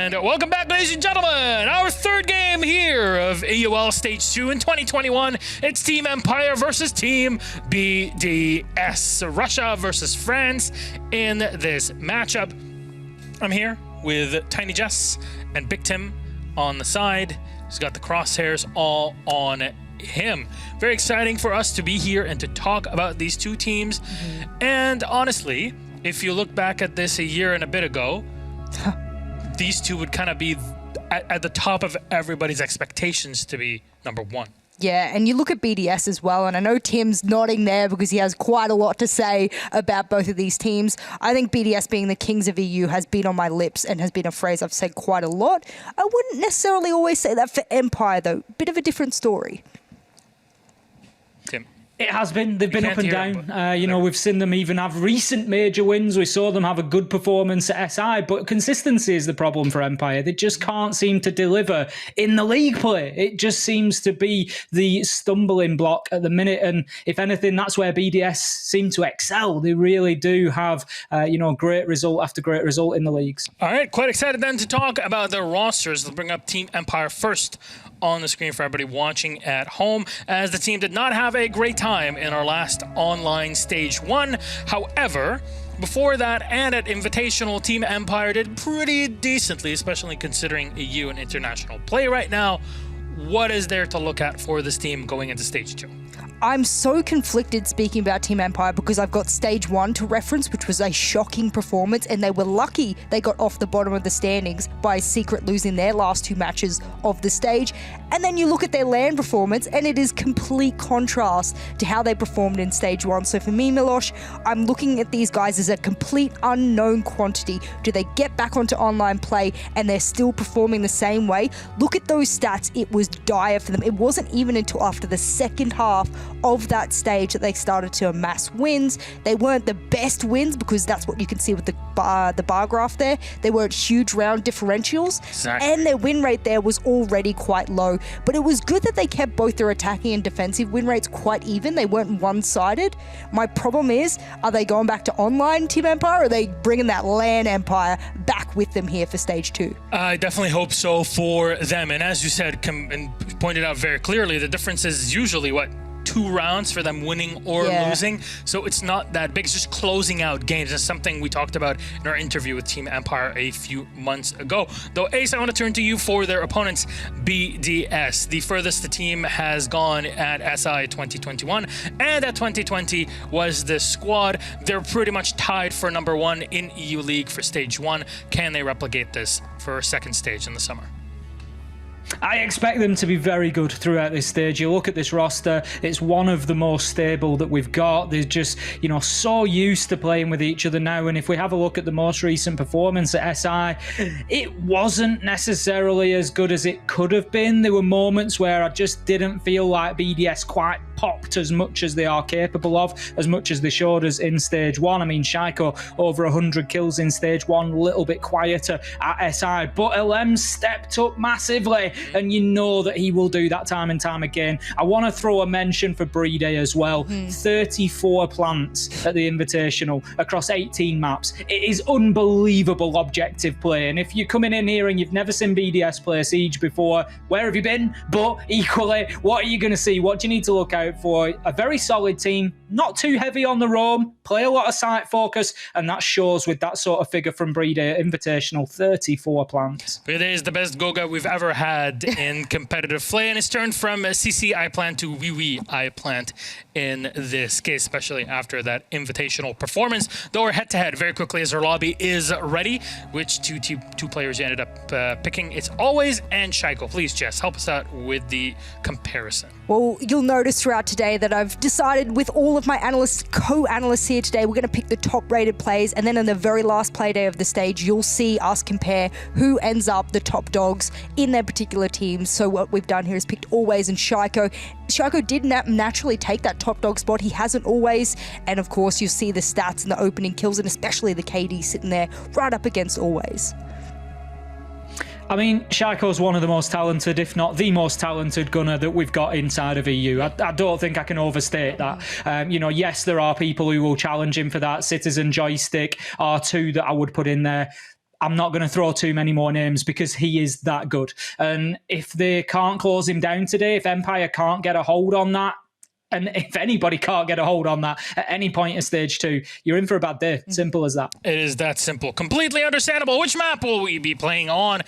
And welcome back, ladies and gentlemen. Our third game here of AUL Stage 2 in 2021. It's Team Empire versus Team BDS. Russia versus France in this matchup. I'm here with Tiny Jess and Big Tim on the side. He's got the crosshairs all on him. Very exciting for us to be here and to talk about these two teams. And honestly, if you look back at this a year and a bit ago, these two would kind of be at the top of everybody's expectations to be number one. Yeah, and you look at BDS as well, and I know Tim's nodding there because he has quite a lot to say about both of these teams. I think BDS being the kings of EU has been on my lips and has been a phrase I've said quite a lot. I wouldn't necessarily always say that for Empire, though. Bit of a different story. Tim. It has been. They've been up and down. You know, we've seen them even have recent major wins. We saw them have a good performance at SI, but consistency is the problem for Empire. They just can't seem to deliver in the league play. It just seems to be the stumbling block at the minute. And if anything, that's where BDS seem to excel. They really do have, great result after great result in the leagues. All right, quite excited then to talk about the rosters. Let's bring up Team Empire first on the screen for everybody watching at home, as the team did not have a great time in our last online stage 1. However, before that and at Invitational, Team Empire did pretty decently, especially considering EU and international play right now. What is there to look at for this team going into stage 2? I'm so conflicted speaking about Team Empire because I've got stage 1 to reference, which was a shocking performance, and they were lucky they got off the bottom of the standings by Secret losing their last 2 matches of the stage. And then you look at their LAN performance, and it is complete contrast to how they performed in stage 1. So for me, Milosh, I'm looking at these guys as a complete unknown quantity. Do they get back onto online play and they're still performing the same way? Look at those stats. It was dire for them. It wasn't even until after the second half of that stage that they started to amass wins. They weren't the best wins because that's what you can see with the bar graph there. They weren't huge round differentials, exactly. And their win rate there was already quite low. But it was good that they kept both their attacking and defensive win rates quite even. They weren't one-sided. My problem is, are they going back to online Team Empire, or are they bringing that LAN Empire back with them here for stage 2? I definitely hope so for them. And as you said and pointed out very clearly, the difference is usually what? 2 rounds for them winning or losing. So it's not that big. It's just closing out games. That's something we talked about in our interview with Team Empire a few months ago. Though, Ace, I want to turn to you for their opponents, BDS. The furthest the team has gone at SI 2021 and at 2020 was the squad. They're pretty much tied for number 1 in EU League for stage 1. Can they replicate this for a second stage in the summer? I expect them to be very good throughout this stage. You look at this roster, it's one of the most stable that we've got. They're just, so used to playing with each other now. And if we have a look at the most recent performance at SI, it wasn't necessarily as good as it could have been. There were moments where I just didn't feel like BDS quite popped as much as they are capable of, as much as they showed us in stage 1. I mean, Shaiko over 100 kills in stage 1, a little bit quieter at SI, but LM stepped up massively, and you know that he will do that time and time again. I want to throw a mention for Playday as well. 34 plants at the Invitational across 18 maps. It is unbelievable objective play, and if you're coming in here and you've never seen BDS play Siege before, where have you been? But equally, what are you going to see? What do you need to look out for? A very solid team, not too heavy on the roam, play a lot of site focus, and that shows with that sort of figure from Playday Invitational, 34 plants. Playday is the best Goga we've ever had in competitive play, and it's turned from CC I plant to Wee I plant in this case, especially after that Invitational performance. Though we're head-to-head very quickly as our lobby is ready. Which two players you ended up picking? It's Always and Shaiko. Please, Jess, help us out with the comparison. Well, you'll notice throughout today that I've decided with all of my co-analysts here today, we're going to pick the top-rated plays, and then in the very last play day of the stage, you'll see us compare who ends up the top dogs in their particular teams. So what we've done here is picked Always and Shaiko. Shaiko did naturally take that top dog spot. He hasn't always, and of course, you'll see the stats and the opening kills, and especially the KD sitting there right up against Always. I mean, Shaiko's one of the most talented, if not the most talented gunner that we've got inside of EU. I don't think I can overstate that. Yes, there are people who will challenge him for that. Citizen Joystick are 2 that I would put in there. I'm not going to throw too many more names because he is that good. And if they can't close him down today, if Empire can't get a hold on that, and if anybody can't get a hold on that at any point in stage 2, you're in for a bad day. Simple as that. It is that simple. Completely understandable. Which map will we be playing on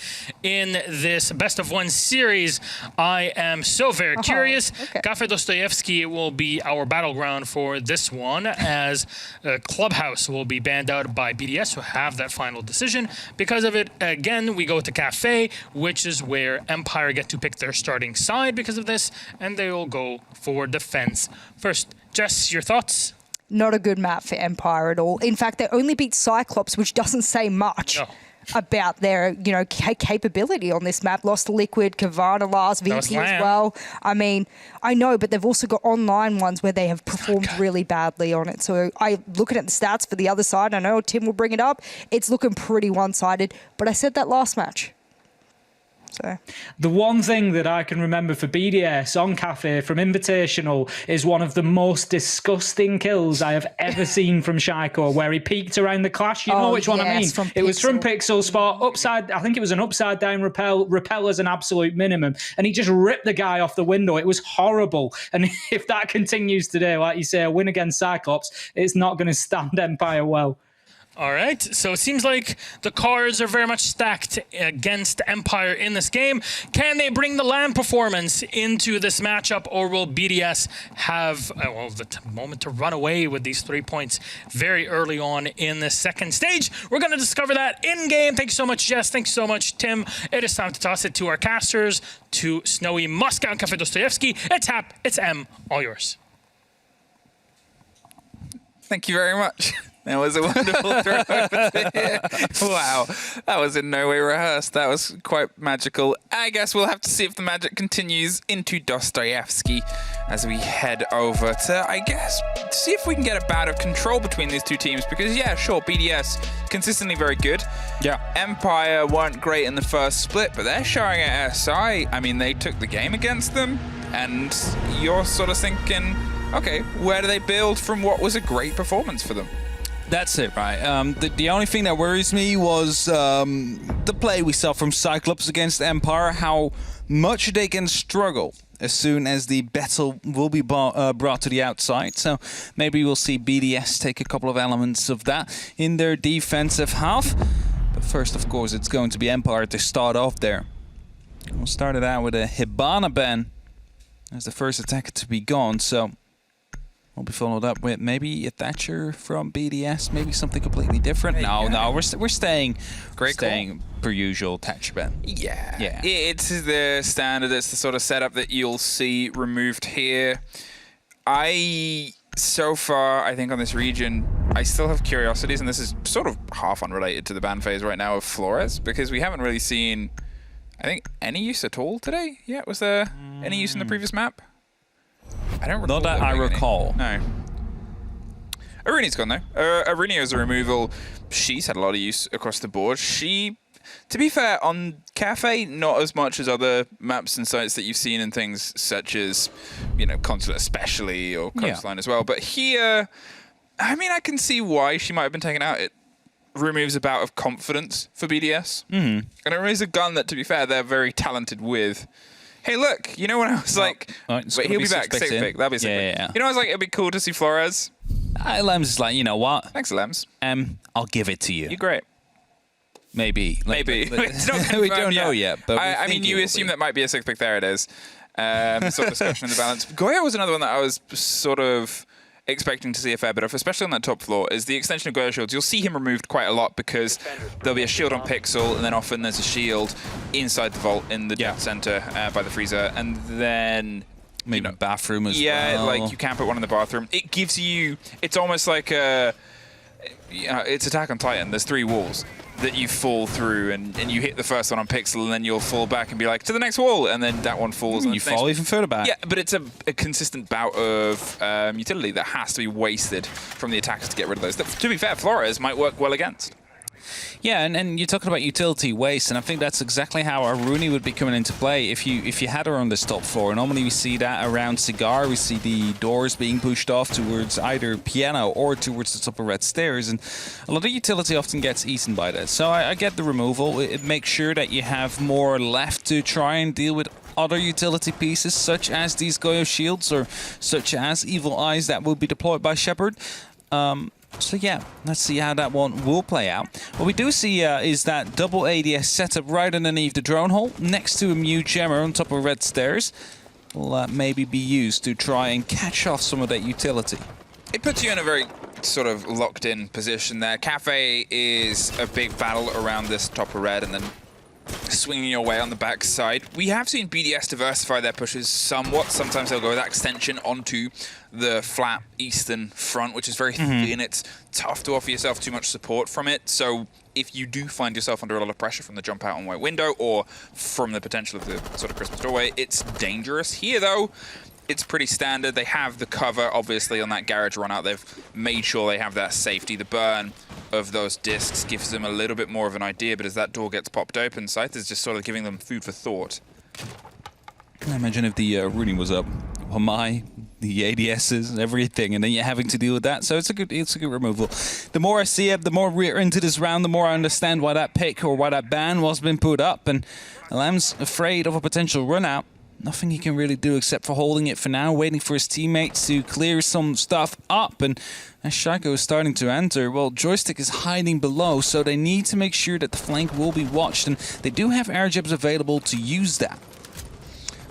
in this best of 1 series? I am so very curious. Okay. Cafe Dostoevsky will be our battleground for this one, as Clubhouse will be banned out by BDS, who have that final decision. Because of it, again, we go to Cafe, which is where Empire get to pick their starting side because of this, and they will go for defense. First, Jess, your thoughts? Not a good map for Empire at all. In fact, they only beat Cyclops, which doesn't say much about their, capability on this map. Lost to Liquid, Kavana last, VP as well. I mean, I know, but they've also got online ones where they have performed really badly on it. So looking at the stats for the other side, I know Tim will bring it up, it's looking pretty one-sided, but I said that last match. So. The one thing that I can remember for BDS on Cafe from Invitational is one of the most disgusting kills I have ever seen from Shaiko, where he peeked around the clash. You know which one I mean? It was from Pixel Spot, upside. I think it was an upside down repel as an absolute minimum, and he just ripped the guy off the window. It was horrible. And if that continues today, like you say, a win against Cyclops, it's not going to stand Empire well. All right, so it seems like the cards are very much stacked against Empire in this game. Can they bring the LAN performance into this matchup, or will BDS have the moment to run away with these 3 points very early on in the second stage? We're going to discover that in-game. Thank you so much, Jess. Thank you so much, Tim. It is time to toss it to our casters, to Snowy, Moscow, and Cafe Dostoevsky. It's Hap, it's M, all yours. Thank you very much. That was a wonderful throw over there. Wow, that was in no way rehearsed. That was quite magical. I guess we'll have to see if the magic continues into Dostoevsky as we head over to, I guess, see if we can get a bout of control between these two teams. Because, yeah, sure, BDS, consistently very good. Yeah. Empire weren't great in the first split, but they're showing at SI. I mean, they took the game against them, and you're sort of thinking, okay, where do they build from what was a great performance for them? That's it, right? The only thing that worries me was the play we saw from Cyclops against Empire, how much they can struggle as soon as the battle will be brought to the outside. So maybe we'll see BDS take a couple of elements of that in their defensive half. But first, of course, it's going to be Empire to start off there. We'll start it out with a Hibana ban as the first attacker to be gone. So will be followed up with maybe a Thatcher from BDS, maybe something completely different. No, we're staying per usual Thatcher ban. Yeah. It's the standard. It's the sort of setup that you'll see removed here. So far, I think on this region, I still have curiosities, and this is sort of half unrelated to the ban phase right now of Flores, because we haven't really seen, I think, any use at all today. Yeah, was there any use in the previous map? I don't recall. Not that I recall. No. Arena's gone though. Arena as a removal, she's had a lot of use across the board. She, to be fair, on Cafe, not as much as other maps and sites that you've seen in things such as, Consulate especially, or Coastline as well. But here, I mean, I can see why she might have been taken out. It removes a bout of confidence for BDS. And it removes a gun that, to be fair, they're very talented with. Hey, look, you know when I was like, wait, he'll be back, six pick. That'll be sick. Yeah. You know, I was like, it'd be cool to see Flores. Lems is like, you know what? Thanks, Lems. I'll give it to you. You're great. Maybe. It's not we don't know yet. But I mean, you assume that might be a six pick. There it is. Sort of discussion in the balance. Goya was another one that I was sort of expecting to see a fair bit of, especially on that top floor, is the extension of Goya shields. You'll see him removed quite a lot because there'll be a shield on Pixel, and then often there's a shield inside the vault in the death center by the freezer, and then maybe bathroom as well. Yeah, like you can put one in the bathroom. It gives you, it's almost like it's Attack on Titan. There's 3 walls that you fall through, and you hit the first one on Pixel, and then you'll fall back and be like, to the next wall, and then that one falls. And you fall even further back. Yeah, but it's a consistent bout of utility that has to be wasted from the attackers to get rid of those. That, to be fair, Flores might work well against. Yeah, and you're talking about utility waste, and I think that's exactly how our Rooney would be coming into play if you had her on this top floor. Normally we see that around Cigar, we see the doors being pushed off towards either Piano or towards the top of Red Stairs, and a lot of utility often gets eaten by that. So I get the removal. It makes sure that you have more left to try and deal with other utility pieces, such as these Goyo shields or such as Evil Eyes that will be deployed by Shepard. So yeah, let's see how that one will play out. What we do see is that double ADS setup right underneath the drone hole, next to a Mew Jammer on top of Red Stairs, will maybe be used to try and catch off some of that utility. It puts you in a very sort of locked-in position there. Cafe is a big battle around this top of red, and then swinging your way on the backside. We have seen BDS diversify their pushes somewhat. Sometimes they'll go with that extension onto the flat eastern front, which is very thin. It's tough to offer yourself too much support from it. So if you do find yourself under a lot of pressure from the jump out on white window or from the potential of the sort of Christmas doorway, it's dangerous. Here, though, it's pretty standard. They have the cover, obviously, on that garage run out. They've made sure they have that safety. The burn of those discs gives them a little bit more of an idea, but as that door gets popped open, Scythe is just sort of giving them food for thought. Can I imagine if the Rooney was up? Oh my, the ADSs, everything, and then you're having to deal with that. So it's a good removal. The more I see it, the more we're into this round, the more I understand why that pick or why that ban was been put up, and Lamb's afraid of a potential run out. Nothing he can really do except for holding it for now, waiting for his teammates to clear some stuff up. And as Shaco is starting to enter, well, Joystick is hiding below, so they need to make sure that the flank will be watched, and they do have air jabs available to use that.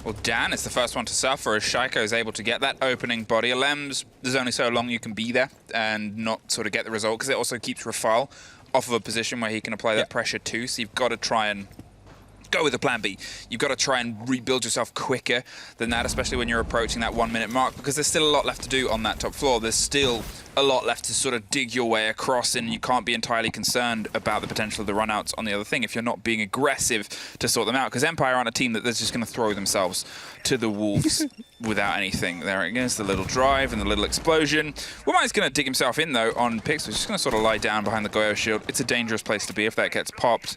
Well, Dan is the first one to suffer as Shaiko is able to get that opening body. Alems, there's only so long you can be there and not sort of get the result, because it also keeps Rafal off of a position where he can apply that pressure too, so you've got to try and go with a plan B. You've got to try and rebuild yourself quicker than that, especially when you're approaching that 1 minute mark, because there's still a lot left to do on that top floor. There's still a lot left to sort of dig your way across, and you can't be entirely concerned about the potential of the runouts on the other thing if you're not being aggressive to sort them out, because Empire aren't a team that they're just going to throw themselves to the wolves without anything. There it goes, the little drive and the little explosion. Woman's going to dig himself in, though, on Pixel. He's just going to sort of lie down behind the Goyo shield. It's a dangerous place to be if that gets popped,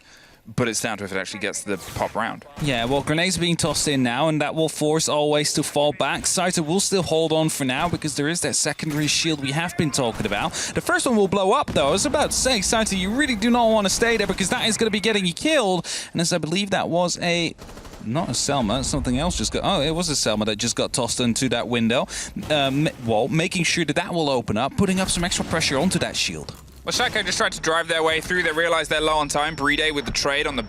but it's down to if it actually gets the pop round. Yeah, well, grenades being tossed in now, and that will force Always to fall back. Saito will still hold on for now, because there is that secondary shield we have been talking about. The first one will blow up, though. I was about to say, Saito, you really do not want to stay there, because that is going to be getting you killed. And as I believe that was not a Selma, something else just got... Oh, it was a Selma that just got tossed into that window. Well, making sure that that will open up, putting up some extra pressure onto that shield. Well, Shaco just tried to drive their way through. They realize they're low on time. Brede with the trade on the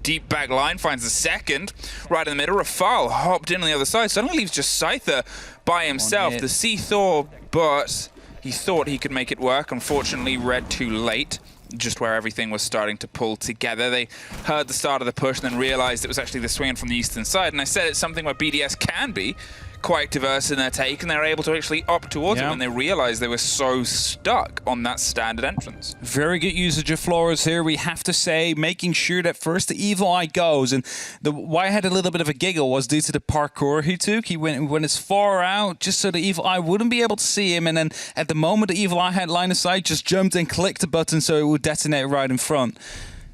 deep back line finds the second right in the middle. Rafal hopped in on the other side. Suddenly leaves just Scyther by himself. The Sea-Thor, but he thought he could make it work. Unfortunately, read too late, just where everything was starting to pull together. They heard the start of the push and then realized it was actually the swing from the eastern side. And I said it's something where BDS can be quite diverse in their take, and they're able to actually opt towards it when they realized they were so stuck on that standard entrance. Very good usage of Flores here, we have to say, making sure that first the Evil Eye goes. And why I had a little bit of a giggle was due to the parkour he took. He went as far out just so the Evil Eye wouldn't be able to see him, and then at the moment the Evil Eye had line of sight, just jumped and clicked the button so it would detonate right in front.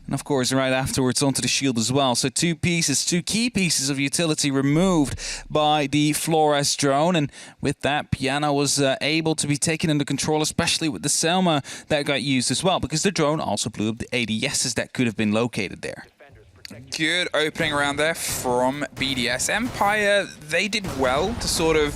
And of course, right afterwards onto the shield as well. So two key pieces of utility removed by the Flores drone. And with that, Piano was able to be taken under control, especially with the Selma that got used as well, because the drone also blew up the ADSs that could have been located there. Good opening around there from BDS. Empire, they did well to sort of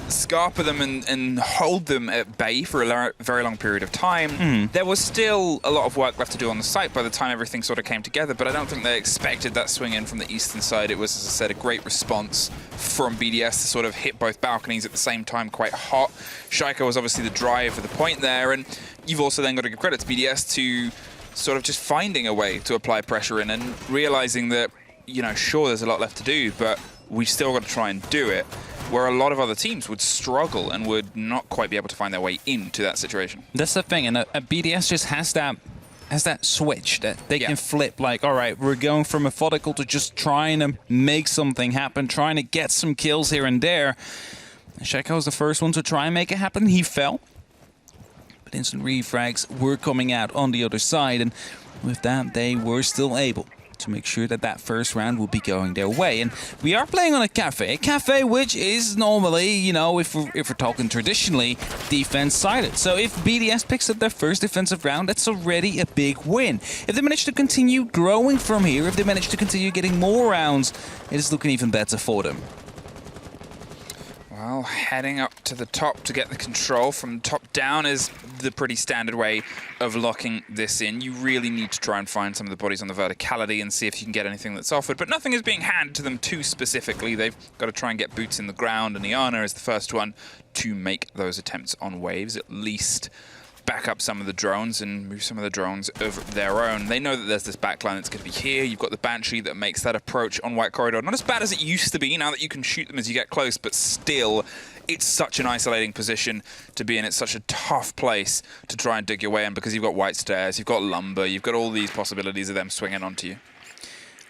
scarper them and hold them at bay for a very long period of time. There was still a lot of work left to do on the site by the time everything sort of came together, but I don't think they expected that swing in from the eastern side. It was, as I said, a great response from BDS to sort of hit both balconies at the same time, quite hot. Shaiko was obviously the drive for the point there, and you've also then got to give credit to BDS to sort of just finding a way to apply pressure in and realizing that, you know, sure, there's a lot left to do, but we've still got to try and do it, where a lot of other teams would struggle and would not quite be able to find their way into that situation. That's the thing, and BDS just has that switch that they can flip, like, all right, we're going from methodical to just trying to make something happen, trying to get some kills here and there. Sheko was the first one to try and make it happen. He fell. But but instant refrags were coming out on the other side, and with that, they were still able to make sure that that first round will be going their way. And we are playing on a cafe which is normally, you know, if we're talking traditionally, defense-sided. So if BDS picks up their first defensive round, that's already a big win. If they manage to continue growing from here, if they manage to continue getting more rounds, it is looking even better for them. Well, heading up to the top to get the control from top down is the pretty standard way of locking this in. You really need to try and find some of the bodies on the verticality and see if you can get anything that's offered, but nothing is being handed to them too specifically. They've got to try and get boots in the ground, and Iana is the first one to make those attempts on waves, at least back up some of the drones and move some of the drones of their own. They know that there's this backline that's going to be here. You've got the Banshee that makes that approach on White Corridor not as bad as it used to be now that you can shoot them as you get close, but still, it's such an isolating position to be in. It's such a tough place to try and dig your way in because you've got White Stairs, you've got Lumber, you've got all these possibilities of them swinging onto you.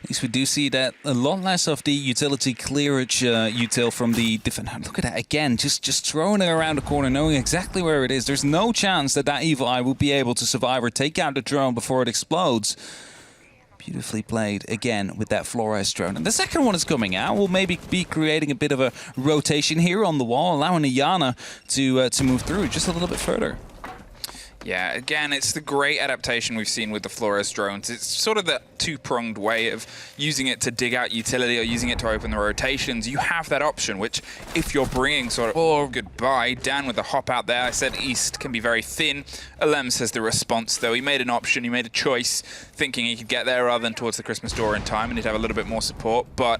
At least we do see that a lot less of the utility clearage util from the defender. Look at that again, just throwing it around the corner, knowing exactly where it is. There's no chance that that Evil Eye will be able to survive or take out the drone before it explodes. Beautifully played again with that Flores drone. And the second one is coming out. We'll maybe be creating a bit of a rotation here on the wall, allowing Iana to move through just a little bit further. Yeah, again, it's the great adaptation we've seen with the Flores drones. It's sort of that two-pronged way of using it to dig out utility or using it to open the rotations. You have that option, which if you're bringing sort of, oh, goodbye, Dan with the hop out there. I said East can be very thin. Alems has the response, though. He made an option, he made a choice, thinking he could get there rather than towards the Christmas door in time, and he'd have a little bit more support, but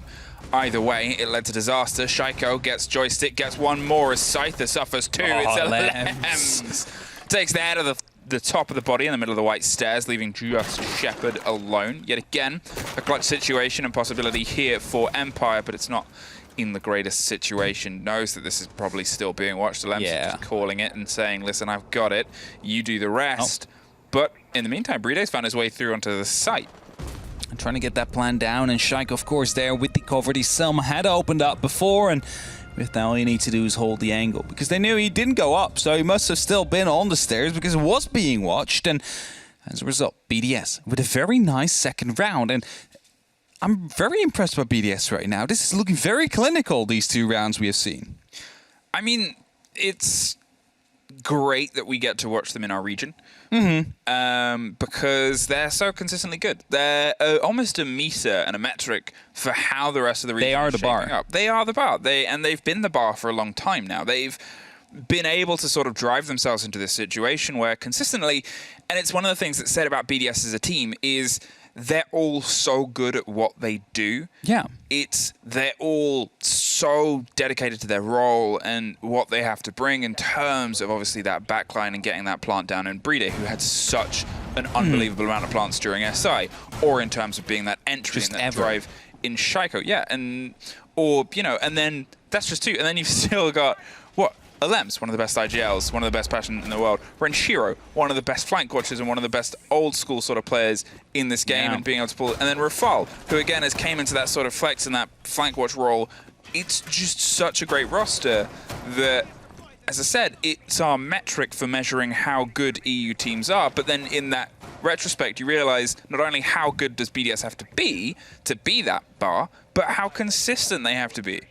either way, it led to disaster. Shaiko gets joystick, gets one more as Scyther suffers two. It's Alems. Takes the head of the top of the body in the middle of the White Stairs, leaving just Shepard alone. Yet again, a clutch situation and possibility here for Empire, but it's not in the greatest situation. Knows that this is probably still being watched. Alems just calling it and saying, listen, I've got it. You do the rest. But in the meantime, Breday's found his way through onto the site. And trying to get that plan down, and Shaiko, of course, there with the cover. The Selma had opened up before, and with now all you need to do is hold the angle, because they knew he didn't go up, so he must have still been on the stairs because it was being watched. And as a result, BDS with a very nice second round. And I'm very impressed by BDS right now. This is looking very clinical, these two rounds we have seen. I mean, it's great that we get to watch them in our region. Because they're so consistently good. They're almost a meter and a metric for how the rest of the region are the bar. up. They are the bar. They've been the bar for a long time now. They've been able to sort of drive themselves into this situation where consistently, and it's one of the things that's said about BDS as a team, is they're all so good at what they do. Yeah. They're all so dedicated to their role and what they have to bring in terms of obviously that backline and getting that plant down in Breeder, who had such an unbelievable amount of plants during SI, or in terms of being that entry and that drive in Shaiko. Yeah, and then that's just two. And then you've still got Alems, one of the best IGLs, one of the best passion in the world. Renshiro, one of the best flank watchers and one of the best old school sort of players in this game, and being able to pull it. And then Rafal, who again has came into that sort of flex and that flank watch role. It's just such a great roster that, as I said, it's our metric for measuring how good EU teams are. But then in that retrospect, you realize not only how good does BDS have to be that bar, but how consistent they have to be.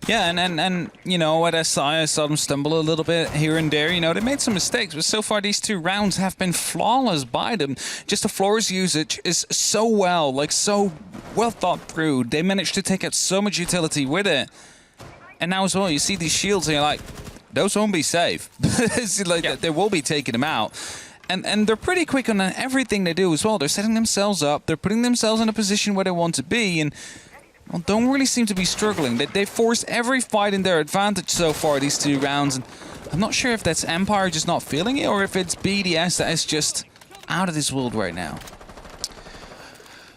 Yeah, and you know, at SI, I saw them stumble a little bit here and there. You know, they made some mistakes, but so far these two rounds have been flawless by them. Just the floor's usage is so well thought through. They managed to take out so much utility with it. And now as well, you see these shields and you're like, those won't be safe. It's like they will be taking them out. And they're pretty quick on everything they do as well. They're setting themselves up. They're putting themselves in a position where they want to be. And well, don't really seem to be struggling. They forced every fight in their advantage so far, these two rounds. And I'm not sure if that's Empire just not feeling it or if it's BDS that is just out of this world right now.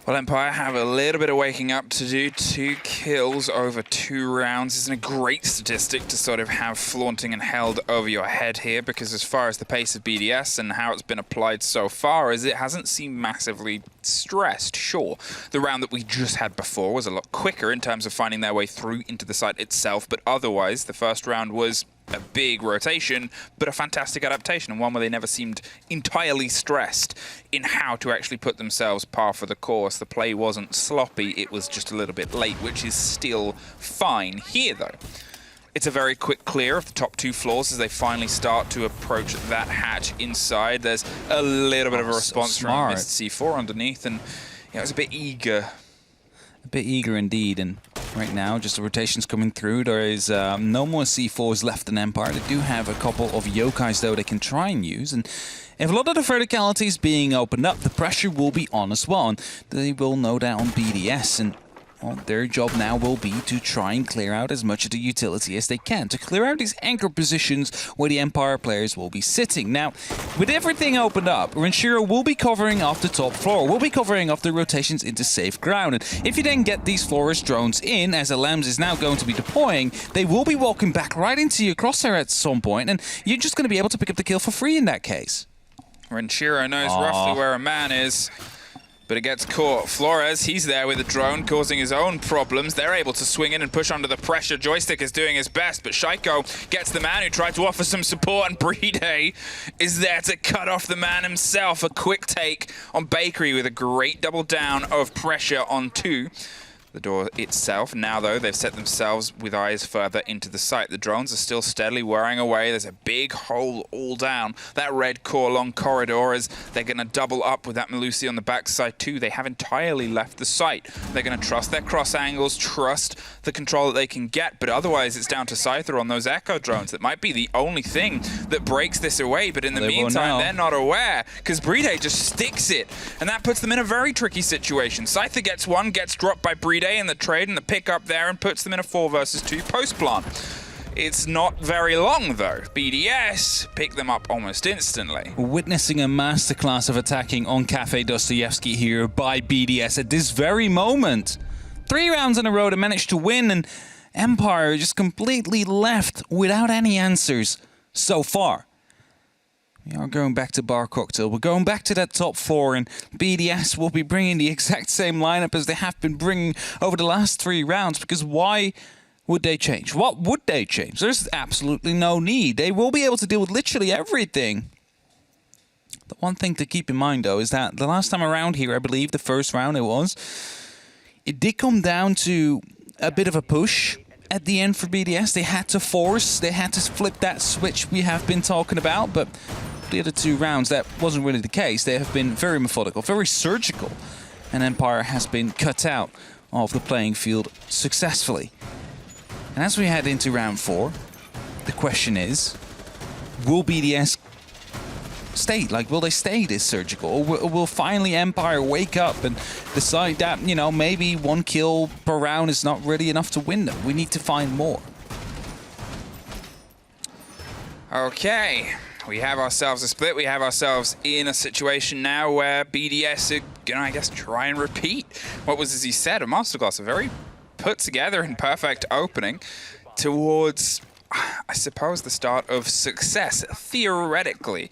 Well, Empire have a little bit of waking up to do. 2 kills over 2 rounds isn't a great statistic to sort of have flaunting and held over your head here, because as far as the pace of BDS and how it's been applied so far, is it hasn't seemed massively stressed. Sure, the round that we just had before was a lot quicker in terms of finding their way through into the site itself, but otherwise the first round was a big rotation, but a fantastic adaptation, and one where they never seemed entirely stressed in how to actually put themselves par for the course. The play wasn't sloppy, it was just a little bit late, which is still fine. Here, though, it's a very quick clear of the top 2 floors as they finally start to approach that hatch inside. There's a little bit of a response from Mist C4 underneath, and it was a bit eager. A bit eager indeed, and right now just the rotations coming through. There is no more C4s left in Empire. They do have a couple of Yokais though they can try and use, and if a lot of the verticalities being opened up, the pressure will be on as well, and they will no doubt on BDS, and well, their job now will be to try and clear out as much of the utility as they can, to clear out these anchor positions where the Empire players will be sitting. Now, with everything opened up, Renshiro will be covering off the top floor, will be covering off the rotations into safe ground. And if you then get these Flores drones in, as Alems is now going to be deploying, they will be walking back right into your crosshair at some point, and you're just going to be able to pick up the kill for free in that case. Renshiro knows roughly where a man is, but it gets caught. Flores, he's there with a drone, causing his own problems. They're able to swing in and push under the pressure. Joystick is doing his best, but Shaiko gets the man who tried to offer some support, and Playday is there to cut off the man himself. A quick take on Bakery with a great double down of pressure on 2. The door itself. Now, though, they've set themselves with eyes further into the site. The drones are still steadily wearing away. There's a big hole all down that red core long corridor as they're going to double up with that Melusi on the backside too. They have entirely left the site. They're going to trust their cross angles, trust the control that they can get, but otherwise it's down to Scyther on those Echo drones. That might be the only thing that breaks this away, but in the meantime, they're not aware because Playday just sticks it, and that puts them in a very tricky situation. Scyther gets one, gets dropped by Playday in the trade and the pick up there, and puts them in a 4 versus 2 post plant. It's not very long though. BDS pick them up almost instantly. We're witnessing a masterclass of attacking on Cafe Dostoyevsky here by BDS at this very moment. 3 rounds in a row to manage to win, and Empire just completely left without any answers so far. We are going back to Bar Cocktail. We're going back to that top 4, and BDS will be bringing the exact same lineup as they have been bringing over the last 3 rounds, because why would they change? What would they change? There's absolutely no need. They will be able to deal with literally everything. The one thing to keep in mind, though, is that the last time around here, I believe the first round it did come down to a bit of a push at the end for BDS. They had to flip that switch we have been talking about, but the other 2 rounds, that wasn't really the case. They have been very methodical, very surgical, and Empire has been cut out of the playing field successfully. And as we head into round 4, the question is, will BDS stay? Like, will they stay this surgical? Or will finally Empire wake up and decide that, you know, maybe 1 kill per round is not really enough to win them? We need to find more. Okay. We have ourselves a split. We have ourselves in a situation now where BDS are going to, I guess, try and repeat what was, as he said, a masterclass, a very put together and perfect opening towards, I suppose, the start of success, theoretically.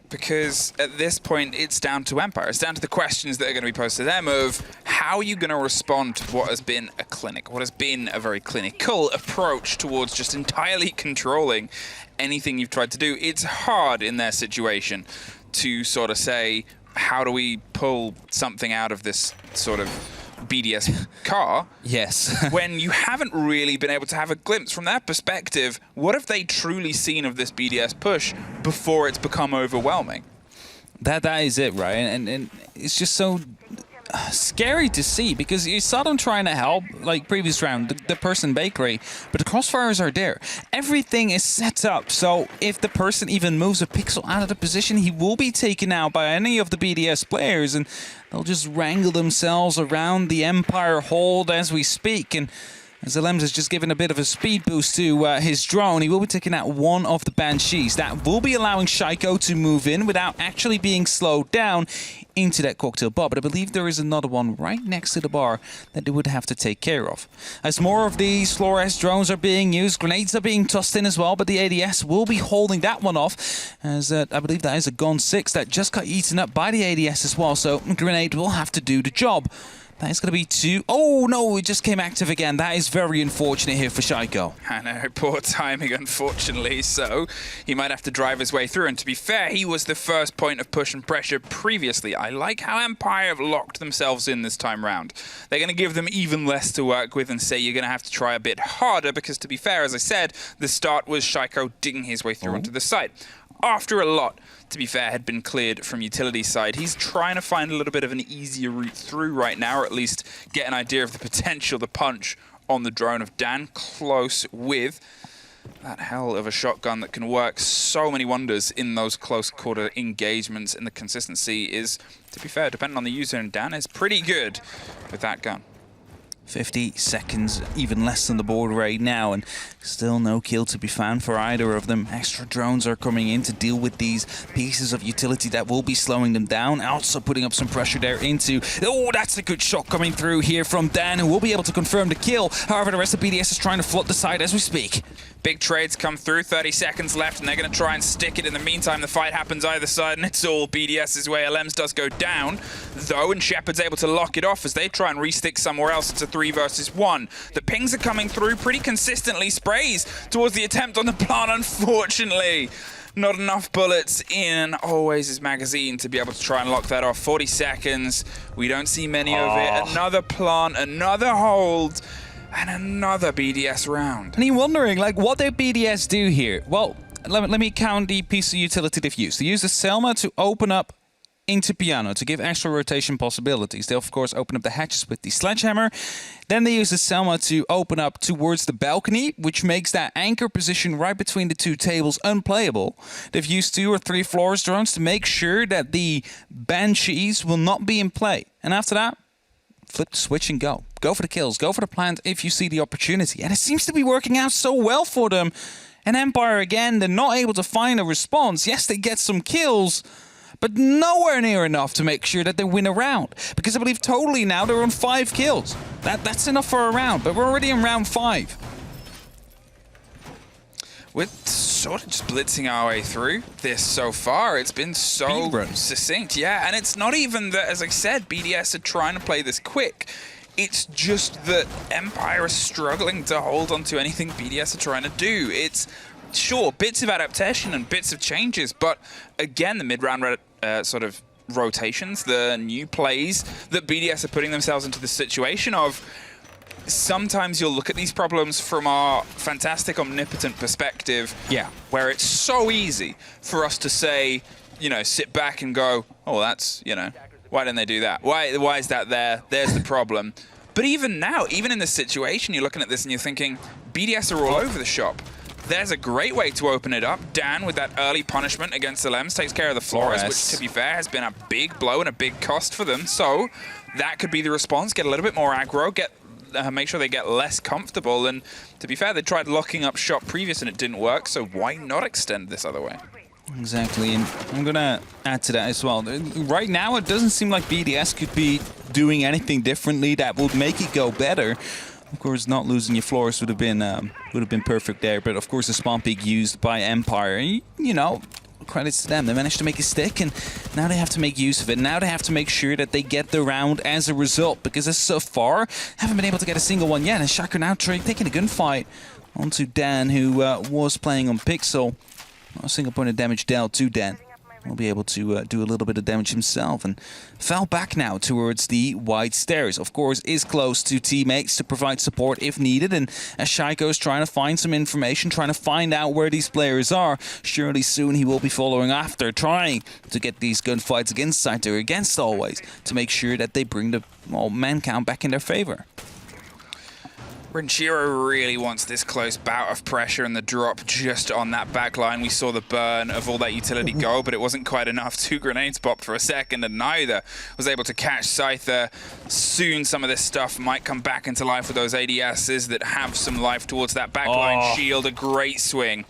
Because at this point, it's down to Empire. It's down to the questions that are going to be posed to them of how are you going to respond to what has been a clinic, what has been a very clinical approach towards just entirely controlling anything you've tried to do. It's hard in their situation to sort of say, how do we pull something out of this sort of BDS car? Yes. When you haven't really been able to have a glimpse from their perspective, what have they truly seen of this BDS push before it's become overwhelming? That is it, right? And it's just so scary to see, because you saw them trying to help, like previous round, the person Bakery, but the crossfires are there. Everything is set up, so if the person even moves a pixel out of the position, he will be taken out by any of the BDS players, and they'll just wrangle themselves around the Empire hold as we speak. And as Alems has just given a bit of a speed boost to his drone, he will be taking out 1 of the Banshees. That will be allowing Shaiko to move in without actually being slowed down into that cocktail bar. But I believe there is another one right next to the bar that they would have to take care of. As more of these Flores drones are being used, grenades are being tossed in as well, but the ADS will be holding that one off, as I believe that is a Gon 6 that just got eaten up by the ADS as well, so grenade will have to do the job. That is going to be 2. Oh, no, it just came active again. That is very unfortunate here for Shaiko. I know, poor timing, unfortunately. So he might have to drive his way through. And to be fair, he was the first point of push and pressure previously. I like how Empire have locked themselves in this time round. They're going to give them even less to work with and say you're going to have to try a bit harder because, to be fair, as I said, the start was Shaiko digging his way through onto the site. After a lot, to be fair, had been cleared from utility side, he's trying to find a little bit of an easier route through right now, or at least get an idea of the potential, the punch on the drone of Dan, close with that hell of a shotgun that can work so many wonders in those close quarter engagements, and the consistency is, to be fair, depending on the user, and Dan is pretty good with that gun. 50 seconds, even less than the board right now, and still no kill to be found for either of them. Extra drones are coming in to deal with these pieces of utility that will be slowing them down. Also putting up some pressure there into... Oh, that's a good shot coming through here from Dan, who will be able to confirm the kill. However, the rest of BDS is trying to flood the side as we speak. Big trades come through, 30 seconds left, and they're going to try and stick it. In the meantime, the fight happens either side, and it's all BDS's way. LMs does go down, though, and Shepard's able to lock it off as they try and re-stick somewhere else. It's a 3 versus 1. The pings are coming through pretty consistently. Sprays towards the attempt on the plant, unfortunately. Not enough bullets in always his magazine to be able to try and lock that off. 40 seconds. We don't see many of it. Another plant, another hold, and another BDS round. And you're wondering, like, what did BDS do here? Well, let me count the piece of utility they've used. They used the Selma to open up into Piano to give extra rotation possibilities. They, of course, open up the hatches with the Sledgehammer. Then they use the Selma to open up towards the balcony, which makes that anchor position right between the two tables unplayable. They've used 2 or 3 floors drones to make sure that the Banshees will not be in play. And after that, flip the switch and go. Go for the kills. Go for the plant if you see the opportunity. And it seems to be working out so well for them. And Empire, again, they're not able to find a response. Yes, they get some kills, but nowhere near enough to make sure that they win a round. Because I believe totally now they're on 5 kills. That's enough for a round, but we're already in round 5. We're sort of just blitzing our way through this so far. It's been so succinct. Yeah, and it's not even that, as I said, BDS are trying to play this quick. It's just that Empire is struggling to hold on to anything BDS are trying to do. It's, sure, bits of adaptation and bits of changes, but again, the mid-round sort of rotations, the new plays that BDS are putting themselves into the situation of, sometimes you'll look at these problems from our fantastic omnipotent perspective, where it's so easy for us to say, you know, sit back and go, oh, that's, you know, why didn't they do that? Why is that there? There's the problem. But even now, even in this situation, you're looking at this and you're thinking, BDS are all over the shop. There's a great way to open it up. Dan, with that early punishment against the Lems, takes care of the Flores, which, to be fair, has been a big blow and a big cost for them. So that could be the response. Get a little bit more aggro, make sure they get less comfortable. And to be fair, they tried locking up shop previous and it didn't work, so why not extend this other way? Exactly, and I'm going to add to that as well. Right now, it doesn't seem like BDS could be doing anything differently that would make it go better. Of course, not losing your floors would have been perfect there, but of course, the spawn peak used by Empire, you know, credits to them. They managed to make it stick, and now they have to make use of it. Now they have to make sure that they get the round as a result, because so far, haven't been able to get a single one yet, and Shaka now taking a gunfight onto Dan, who was playing on Pixel. A single point of damage dealt to Dan. Will be able to do a little bit of damage himself, and fell back now towards the wide stairs. Of course, is close to teammates to provide support if needed, and as Shaiko is trying to find some information, trying to find out where these players are, surely soon he will be following after, trying to get these gunfights against Saito, against Always, to make sure that they bring the man count back in their favor. Renshiro really wants this close bout of pressure and the drop just on that back line. We saw the burn of all that utility go, but it wasn't quite enough. 2 grenades popped for a second, and neither was able to catch Scyther. Soon some of this stuff might come back into life with those ADSs that have some life towards that back line shield. A great swing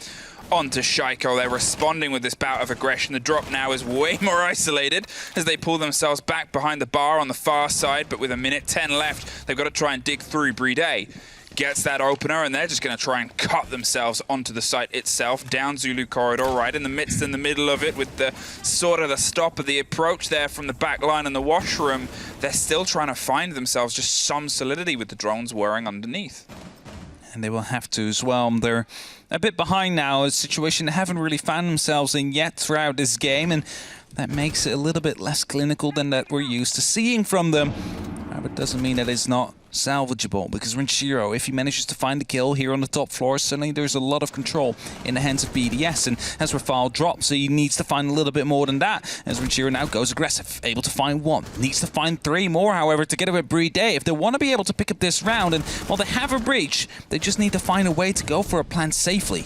onto Shaiko. They're responding with this bout of aggression. The drop now is way more isolated as they pull themselves back behind the bar on the far side, but with a minute 10 left, they've got to try and dig through. Playday gets that opener, and they're just going to try and cut themselves onto the site itself, down Zulu corridor, right in the midst, in the middle of it, with the sort of the stop of the approach there from the back line and the washroom. They're still trying to find themselves just some solidity with the drones whirring underneath. And they will have to as well. They're a bit behind now, a situation they haven't really found themselves in yet throughout this game, and that makes it a little bit less clinical than that we're used to seeing from them. But it doesn't mean that it's not salvageable, because Renshiro, if he manages to find the kill here on the top floor, suddenly there's a lot of control in the hands of BDS, and as Rafale drops, so he needs to find a little bit more than that, as Renshiro now goes aggressive, able to find one, needs to find 3 more, however, together with Playday. If they want to be able to pick up this round, and while they have a breach, they just need to find a way to go for a plant safely.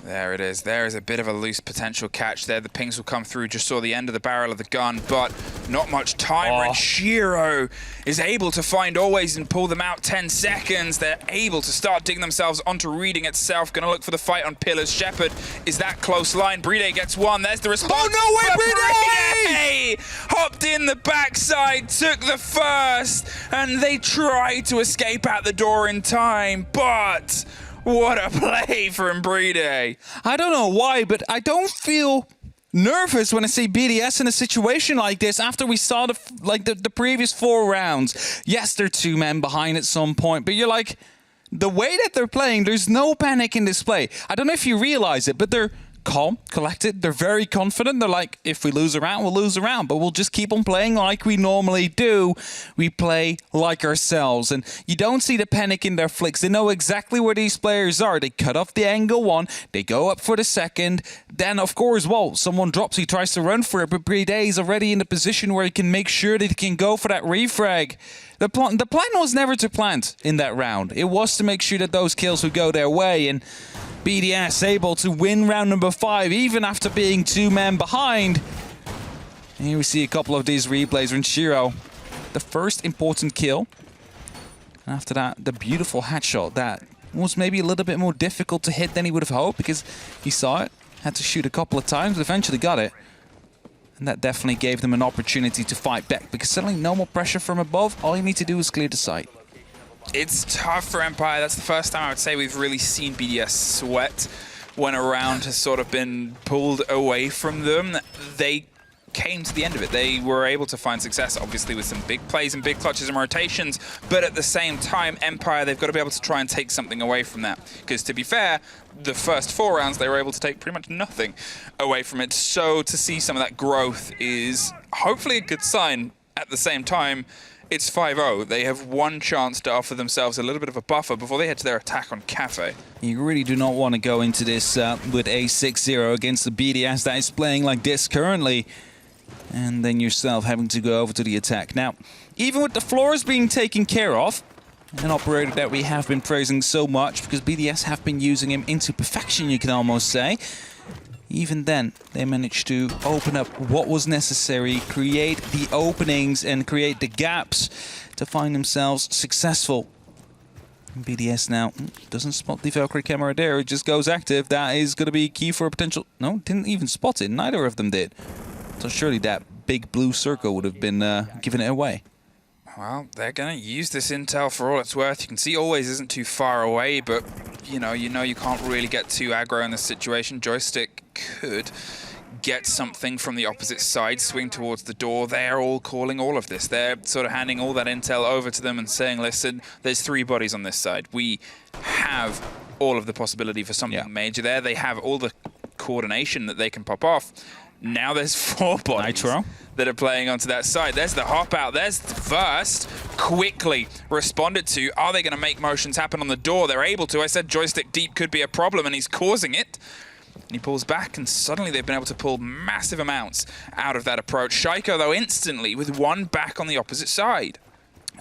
There it is. There is a bit of a loose potential catch there. The pings will come through. Just saw the end of the barrel of the gun, but not much time. Renshiro is able to find Always and pull them out 10 seconds. They're able to start digging themselves onto Reading itself. Going to look for the fight on Pillars. Shepard is that close line. Playday gets one. There's the response. Oh, no way, Playday! Hopped in the backside, took the first, and they tried to escape out the door in time, but what a play from Playday. I don't know why, but I don't feel nervous when I see BDS in a situation like this after we saw the previous 4 rounds. Yes, they're 2 men behind at some point, but you're like, the way that they're playing, there's no panic in this play. I don't know if you realize it, but they're calm, collected, they're very confident. They're like, if we lose a round, we'll lose a round, but we'll just keep on playing like we normally do. We play like ourselves, and you don't see the panic in their flicks. They know exactly where these players are. They cut off the angle 1, they go up for the second, then of course, well, someone drops, he tries to run for it, but Playday is already in the position where he can make sure that he can go for that refrag. The plan was never to plant in that round. It was to make sure that those kills would go their way, and BDS able to win round number 5 even after being 2 men behind. And here we see a couple of these replays. Renshiro, the first important kill. And after that, the beautiful headshot that was maybe a little bit more difficult to hit than he would have hoped, because he saw it, had to shoot a couple of times, but eventually got it. And that definitely gave them an opportunity to fight back, because suddenly no more pressure from above. All you need to do is clear the site. It's tough for Empire. That's the first time I would say we've really seen BDS sweat when a round has sort of been pulled away from them. They came to the end of it. They were able to find success, obviously, with some big plays and big clutches and rotations, but at the same time, Empire, they've got to be able to try and take something away from that. Because to be fair, the first 4 rounds, they were able to take pretty much nothing away from it. So to see some of that growth is hopefully a good sign. At the same time, it's 5-0. They have one chance to offer themselves a little bit of a buffer before they head to their attack on Cafe. You really do not want to go into this with a 6-0 against the BDS that is playing like this currently, and then yourself having to go over to the attack. Now, even with the floors being taken care of, an operator that we have been praising so much because BDS have been using him into perfection, you can almost say. Even then, they managed to open up what was necessary, create the openings and create the gaps to find themselves successful. And BDS now doesn't spot the Valkyrie camera there, it just goes active. That is going to be key for a potential... No, didn't even spot it, neither of them did. So surely that big blue circle would have been giving it away. Well, they're going to use this intel for all it's worth. You can see Always isn't too far away, but you know you can't really get too aggro in this situation. Joystick could get something from the opposite side, swing towards the door. They're all calling all of this. They're sort of handing all that intel over to them and saying, listen, there's 3 bodies on this side. We have all of the possibility for something major there. They have all the coordination that they can pop off. Now there's 4 bodies that are playing onto that side. There's the hop out. There's the first. Quickly responded to. Are they going to make motions happen on the door? They're able to. I said joystick deep could be a problem, and he's causing it. And he pulls back, and suddenly they've been able to pull massive amounts out of that approach. Shaiko, though, instantly with 1 back on the opposite side.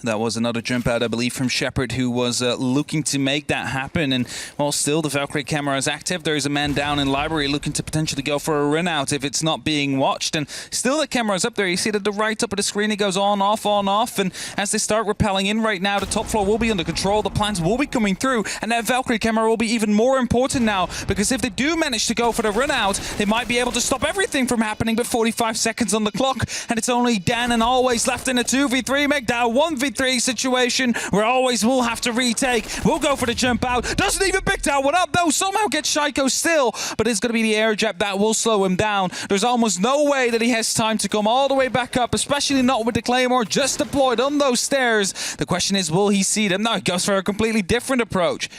That was another jump out, I believe, from Shepard, who was looking to make that happen. And while still the Valkyrie camera is active, there is a man down in library looking to potentially go for a run out if it's not being watched. And still the camera is up there. You see that the right top of the screen, it goes on, off, on, off. And as they start rappelling in right now, the top floor will be under control. The plans will be coming through. And that Valkyrie camera will be even more important now, because if they do manage to go for the run out, they might be able to stop everything from happening. But 45 seconds on the clock, and it's only Dan and Always left in a 2v3. Make that a 1v3 situation where Always will have to retake. We'll go for the jump out. Doesn't even pick that one up though. Somehow gets Shaiko still, but it's going to be the air jab that will slow him down. There's almost no way that he has time to come all the way back up, especially not with the Claymore just deployed on those stairs. The question is, will he see them? No, he goes for a completely different approach.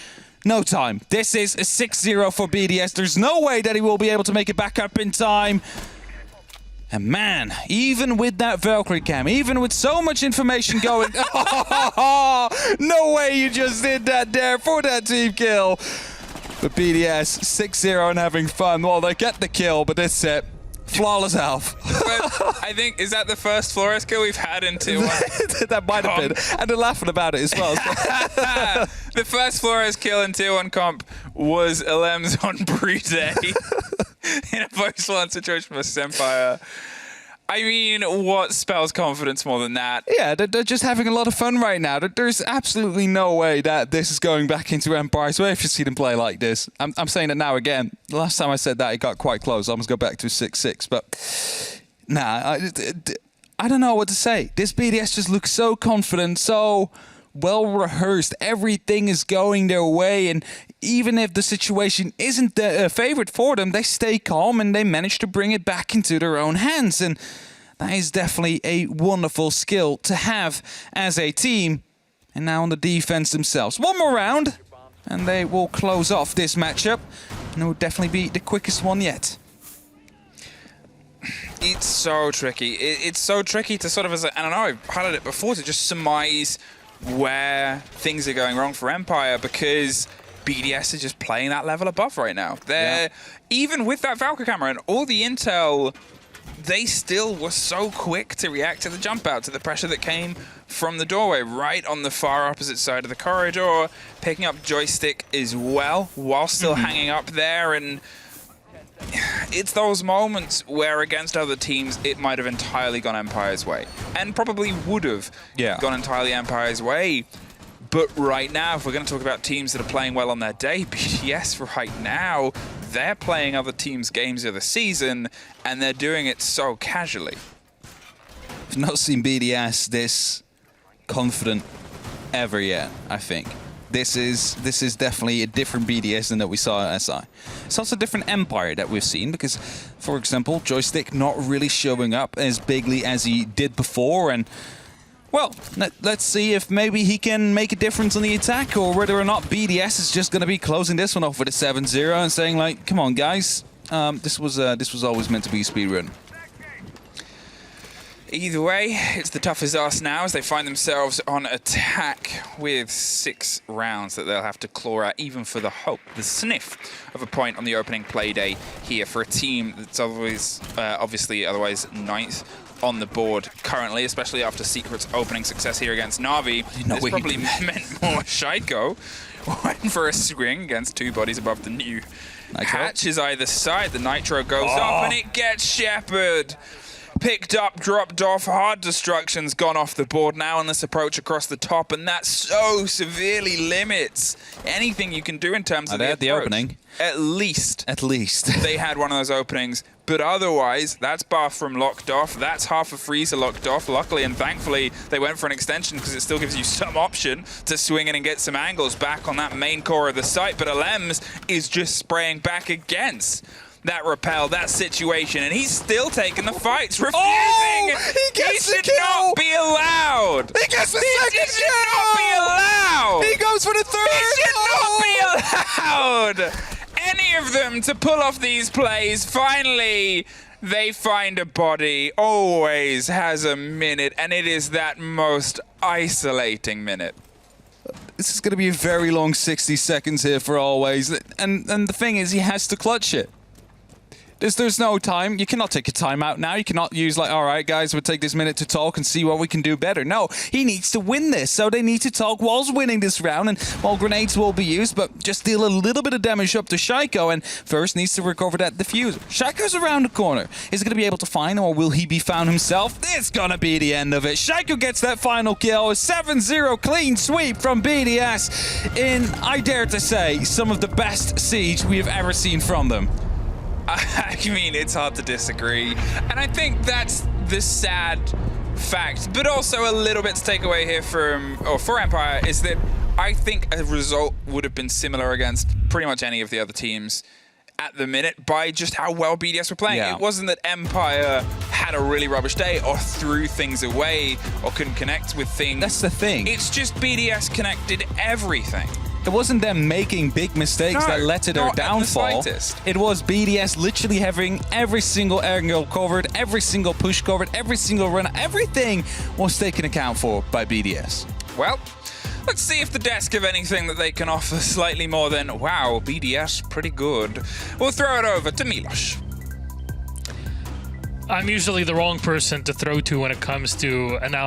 No time. This is a 6-0 for BDS. There's no way that he will be able to make it back up in time. And man, even with that Valkyrie cam, even with so much information going, no way you just did that there for that team kill. But BDS 6-0 and having fun. Well, they get the kill, but this set, flawless Alf. I think, is that the first Flores kill we've had in 2-1? That might have been. And they're laughing about it as well. The first Flores kill in 2-1 comp was Alems on Playday in a post-1 situation for Empire. I mean, what spells confidence more than that? Yeah, they're just having a lot of fun right now. There's absolutely no way that this is going back into Empire's way if you see them play like this. I'm saying it now again. The last time I said that, it got quite close. I almost go back to 6-6, but nah, I don't know what to say. This BDS just looks so confident, so well rehearsed. Everything is going their way, and even if the situation isn't the favorite for them, they stay calm and they manage to bring it back into their own hands. And that is definitely a wonderful skill to have as a team. And now on the defense themselves. One more round, and they will close off this matchup. And it will definitely be the quickest one yet. It's so tricky. It's so tricky to sort of, and I know I've highlighted it before, to just surmise where things are going wrong for Empire, because BDS is just playing that level above right now. They're, even with that Valkyrie camera and all the intel, they still were so quick to react to the jump out, to the pressure that came from the doorway right on the far opposite side of the corridor, picking up joystick as well while still hanging up there. And it's those moments where against other teams it might have entirely gone Empire's way, and probably would have gone entirely Empire's way. But right now, if we're going to talk about teams that are playing well on their day, BDS right now, they're playing other teams' games of the season, and they're doing it so casually. I've not seen BDS this confident ever yet, I think. This is definitely a different BDS than that we saw at SI. It's also a different Empire that we've seen, because, for example, joystick not really showing up as bigly as he did before, and well, let's see if maybe he can make a difference on the attack, or whether or not BDS is just going to be closing this one off with a 7-0 and saying, like, come on, guys, this was always meant to be a speedrun. Either way, it's the toughest ask now as they find themselves on attack with 6 rounds that they'll have to claw at, even for the hope, the sniff of a point on the opening play day here for a team that's always, obviously otherwise 9th on the board currently, especially after Secret's opening success here against Na'Vi. This probably meant more Shaiko went for a swing against 2 bodies above the new hatches either side. The Nitro goes off and it gets Shepard. Picked up, dropped off, hard destruction's gone off the board now on this approach across the top, and that so severely limits anything you can do in terms of the opening. At least they had one of those openings, but otherwise, that's bathroom locked off, that's half a freezer locked off. Luckily and thankfully, they went for an extension because it still gives you some option to swing in and get some angles back on that main core of the site, but Alems is just spraying back against that repel, that situation, and he's still taking the fights, refusing. He should not be allowed. He gets the second kill. He should not be allowed. He goes for the third. He should not be allowed. Any of them to pull off these plays. Finally, they find a body. Always has a minute, and it is that most isolating minute. This is going to be a very long 60 seconds here for Always, and the thing is, he has to clutch it. There's no time. You cannot take a time out now. You cannot use like, all right, guys, we'll take this minute to talk and see what we can do better. No, he needs to win this. So they need to talk whilst winning this round. And while grenades will be used, but just deal a little bit of damage up to Shaiko. And first needs to recover that diffuser. Shaiko's around the corner. Is he going to be able to find him, or will he be found himself? It's going to be the end of it. Shaiko gets that final kill. A 7-0 clean sweep from BDS in, I dare to say, some of the best Siege we have ever seen from them. I mean, it's hard to disagree. And I think that's the sad fact, but also a little bit to take away here for Empire, is that I think a result would have been similar against pretty much any of the other teams at the minute by just how well BDS were playing. Yeah. It wasn't that Empire had a really rubbish day or threw things away or couldn't connect with things. That's the thing. It's just BDS connected everything. It wasn't them making big mistakes that led to their not at the downfall. slightest. It was BDS literally having every single angle covered, every single push covered, every single run, everything was taken account for by BDS. Well, let's see if the desk have anything that they can offer slightly more than, wow, BDS, pretty good. We'll throw it over to Milos. I'm usually the wrong person to throw to when it comes to analysis.